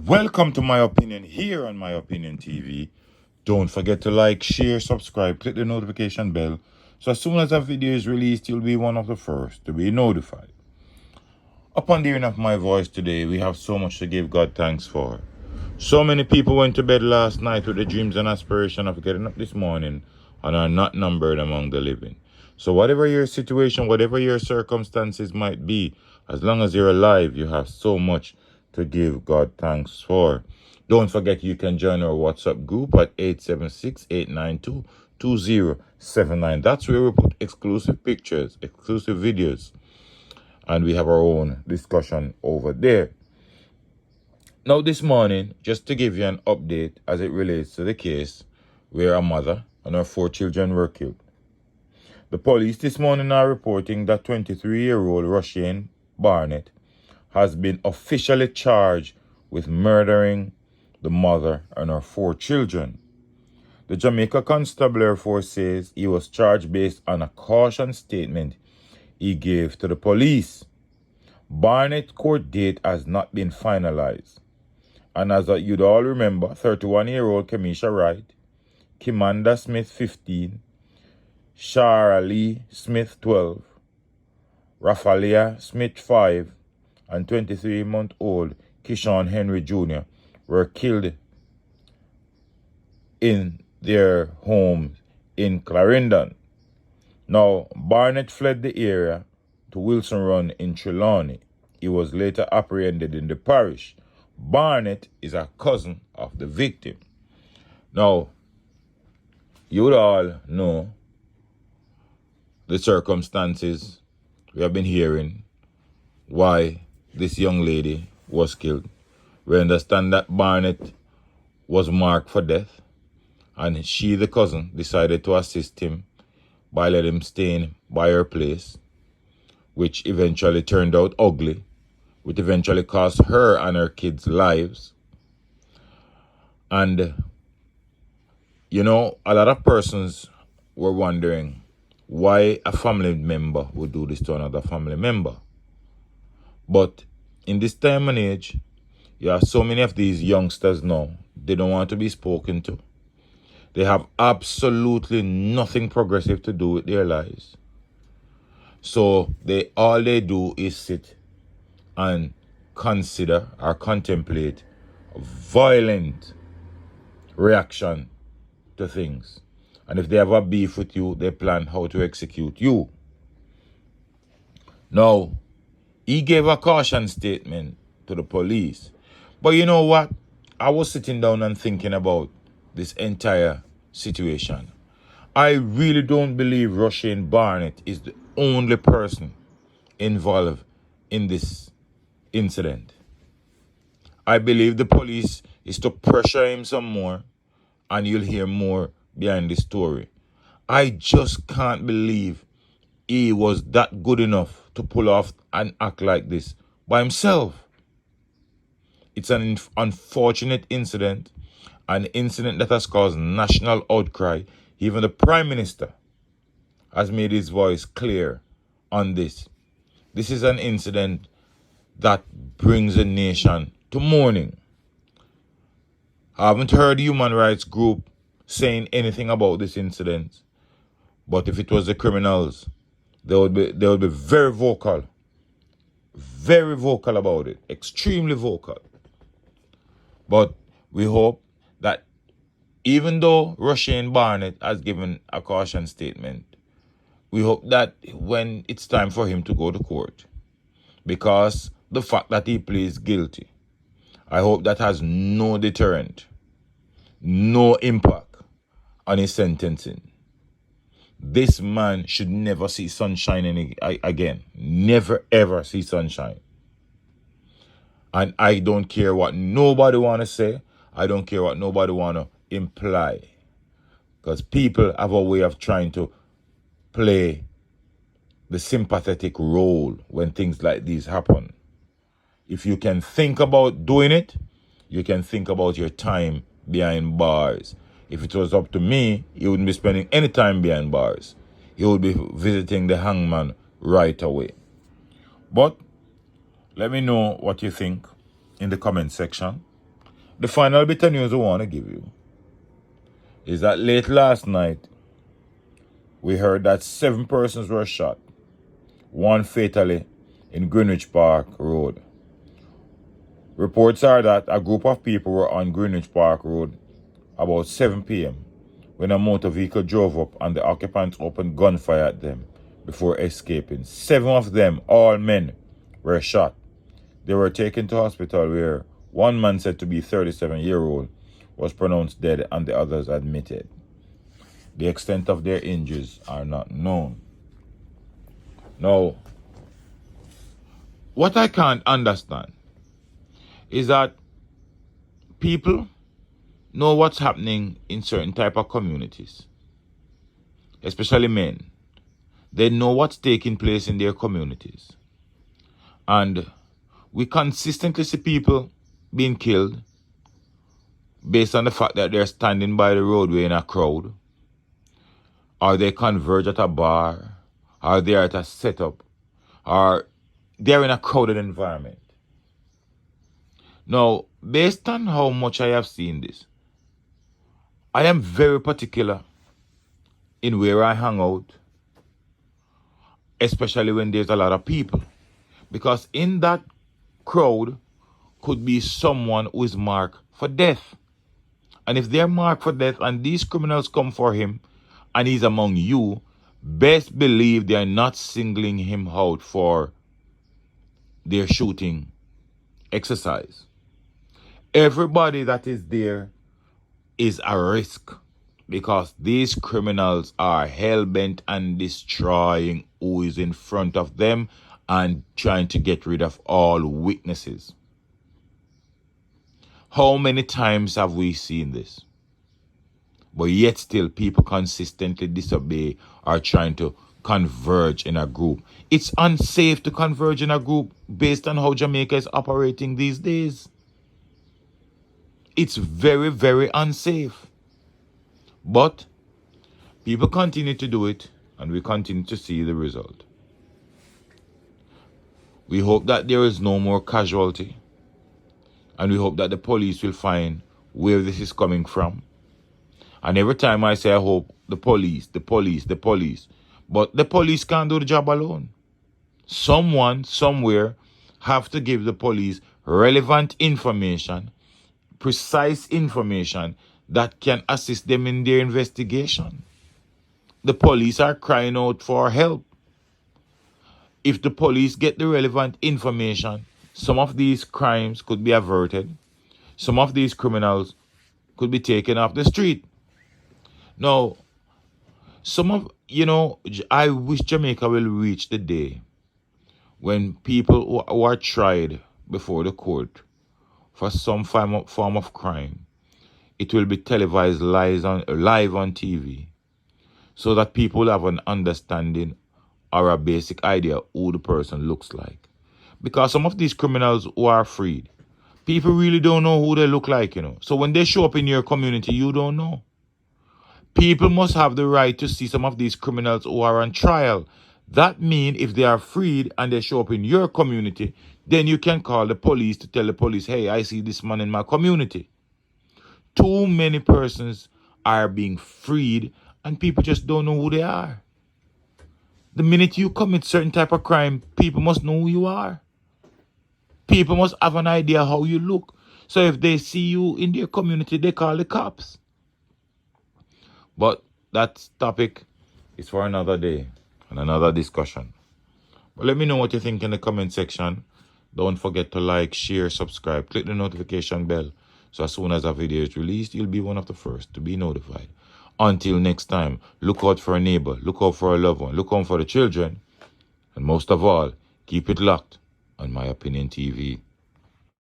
Welcome to My Opinion here on My Opinion TV. Don't forget to like, share, subscribe, click the notification bell so as soon as a video is released, you'll be one of the first to be notified. Upon the hearing of my voice today, we have so much to give God thanks for. So many people went to bed last night with the dreams and aspiration of getting up this morning and are not numbered among the living. So whatever your situation, whatever your circumstances might be, as long as you're alive, you have so much to give God thanks for. Don't forget you can join our WhatsApp group at 876-892-2079. That's where we put exclusive pictures, exclusive videos, and we have our own discussion over there. Now this morning, just to give you an update as it relates to the case where a mother and her 4 children were killed. The police this morning are reporting that 23-year-old Roshane Barnett has been officially charged with murdering the mother and her 4 children. The Jamaica Constabulary Force says he was charged based on a caution statement he gave to the police. Barnett's court date has not been finalized. And as you'd all remember, 31-year-old Kemisha Wright, Kimanda Smith, 15, Shara Lee Smith, 12, Raphaelia Smith, 5, and 23-month-old Kishon Henry Jr. were killed in their homes in Clarendon. Now, Barnett fled the area to Wilson Run in Trelawney. He was later apprehended in the parish. Barnett is a cousin of the victim. Now, you would all know the circumstances we have been hearing why this young lady was killed. We understand that Barnett was marked for death, and she, the cousin, decided to assist him by letting him stay by her place, which eventually turned out ugly, which eventually cost her and her kids' lives. And, you know, a lot of persons were wondering why a family member would do this to another family member. But in this time and age, you have so many of these youngsters now, they don't want to be spoken to. They have absolutely nothing progressive to do with their lives. So all they do is sit and consider or contemplate a violent reaction to things. And if they have a beef with you, they plan how to execute you. Now, he gave a caution statement to the police. But you know what? I was sitting down and thinking about this entire situation. I really don't believe Roshane Barnett is the only person involved in this incident. I believe the police is to pressure him some more, and you'll hear more behind the story. I just can't believe he was that good enough to pull off and act like this by himself. It's an unfortunate incident, an incident that has caused national outcry. Even the Prime Minister has made his voice clear on this. This is an incident that brings a nation to mourning. I haven't heard the human rights group saying anything about this incident, but if it was the criminals, they would be very vocal about it, extremely vocal. But we hope that even though Roshane Barnett has given a caution statement, we hope that when it's time for him to go to court, because the fact that he pleads guilty, I hope that has no deterrent, no impact on his sentencing. This man should never see sunshine again. Never ever see sunshine. And I don't care what nobody want to say. I don't care what nobody want to imply. Because people have a way of trying to play the sympathetic role when things like these happen. If you can think about doing it, you can think about your time behind bars. If it was up to me, he wouldn't be spending any time behind bars. He would be visiting the hangman right away. But let me know what you think in the comment section. the final bit of news I want to give you is that late last night, we heard that 7 persons were shot, one fatally, in Greenwich Park Road. Reports are that a group of people were on Greenwich Park Road about 7 p.m. when a motor vehicle drove up and the occupants opened gunfire at them before escaping. 7 of them, all men, were shot. They were taken to hospital where one man, said to be 37-year-old, was pronounced dead and the others admitted. The extent of their injuries are not known. Now, what I can't understand is that people know what's happening in certain type of communities, especially men. They know what's taking place in their communities. And we consistently see people being killed based on the fact that they're standing by the roadway in a crowd, or they converge at a bar, or they're at a setup, or they're in a crowded environment. Now, based on how much I have seen this, I am very particular in where I hang out, especially when there's a lot of people. Because in that crowd could be someone who is marked for death. And if they're marked for death and these criminals come for him and he's among you, best believe they're not singling him out for their shooting exercise. Everybody that is there is a risk because these criminals are hell-bent on destroying who is in front of them and trying to get rid of all witnesses. How many times have we seen this? But yet still people consistently disobey or trying to converge in a group. It's unsafe to converge in a group based on how Jamaica is operating these days. It's very, very unsafe. But people continue to do it and we continue to see the result. We hope that there is no more casualty. And we hope that the police will find where this is coming from. And every time I say I hope, the police. But the police can't do the job alone. Someone, somewhere, have to give the police relevant information, precise information that can assist them in their investigation. The police are crying out for help. If the police get the relevant information, some of these crimes could be averted. Some of these criminals could be taken off the street. Now, I wish Jamaica will reach the day when people who are tried before the court for some form of crime, it will be televised live on TV so that people have an understanding or a basic idea who the person looks like. Because some of these criminals who are freed, people really don't know who they look like, So when they show up in your community, you don't know. People must have the right to see some of these criminals who are on trial. That means if they are freed and they show up in your community, then you can call the police to tell the police, hey, I see this man in my community. Too many persons are being freed and people just don't know who they are. The minute you commit certain type of crime, people must know who you are. People must have an idea how you look. So if they see you in their community, they call the cops. But that topic is for another day and another discussion. But let me know what you think in the comment section. Don't forget to like, share, subscribe. Click the notification bell. So as soon as a video is released, you'll be one of the first to be notified. Until next time, look out for a neighbor. Look out for a loved one. Look out for the children. And most of all, keep it locked on My Opinion TV.